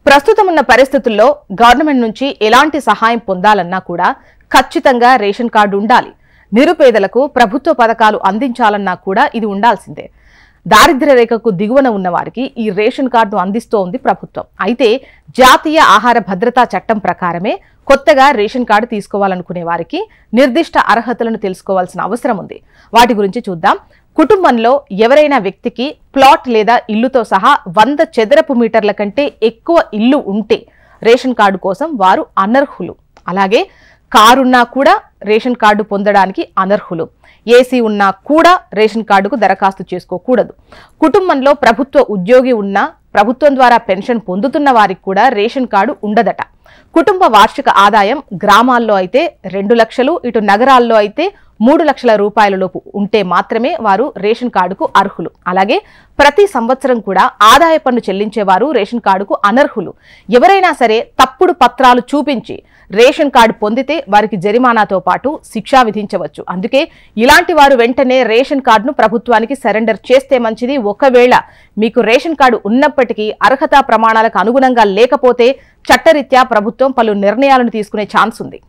ప్రస్తుతం ఉన్న పరిస్థితుల్లో గవర్నమెంట్ నుంచి ఎలాంటి సహాయం పొందాలన్నా కూడా ఖచ్చితంగా రేషన్ కార్డు ఉండాలి. నిరుపేదలకు ప్రభుత్వ పథకాలు అందించాలన్నా కూడా ఇది ఉండాల్సిందే. దారిద్ర్య రేఖకు దిగువన ఉన్న వారికి ఈ రేషన్ కార్డును అందిస్తోంది ప్రభుత్వం. అయితే జాతీయ ఆహార భద్రతా చట్టం ప్రకారమే కొత్తగా రేషన్ కార్డు తీసుకోవాలనుకునే వారికి నిర్దిష్ట అర్హతలను తెలుసుకోవాల్సిన అవసరం ఉంది. వాటి గురించి చూద్దాం. కుటుంబంలో ఎవరైనా వ్యక్తికి ప్లాట్ లేదా ఇల్లుతో సహా 100 చదరపు మీటర్ల కంటే ఎక్కువ ఇల్లు ఉంటే రేషన్ కార్డు కోసం వారు అనర్హులు. అలాగే కారున్నా కూడా రేషన్ కార్డు పొందడానికి అనర్హులు. ఏసీ ఉన్నా కూడా రేషన్ కార్డుకు దరఖాస్తు చేసుకోకూడదు. కుటుంబంలో ప్రభుత్వ ఉద్యోగి ఉన్నా ప్రభుత్వం ద్వారా పెన్షన్ పొందుతున్న వారికి కూడా రేషన్ కార్డు ఉండదట. కుటుంబ వార్షిక ఆదాయం గ్రామాల్లో అయితే 2 లక్షలు, ఇటు నగరాల్లో అయితే 3 లక్షల రూపాయల లోపు ఉంటే మాత్రమే వారు రేషన్ కార్డుకు అర్హులు. అలాగే ప్రతి సంవత్సరం కూడా ఆదాయ పన్ను చెల్లించేవారు రేషన్ కార్డుకు అనర్హులు. ఎవరైనా సరే తప్పుడు పత్రాలు చూపించి రేషన్ కార్డు పొందితే వారికి జరిమానాతో పాటు శిక్ష విధించవచ్చు. అందుకే ఇలాంటి వారు వెంటనే రేషన్ కార్డును ప్రభుత్వానికి సరెండర్ చేస్తే మంచిది. ఒకవేళ మీకు రేషన్ కార్డు ఉన్నప్పటికీ అర్హతా ప్రమాణాలకు అనుగుణంగా లేకపోతే చట్టరీత్యా ప్రభుత్వం పలు నిర్ణయాలను తీసుకునే ఛాన్స్ ఉంది.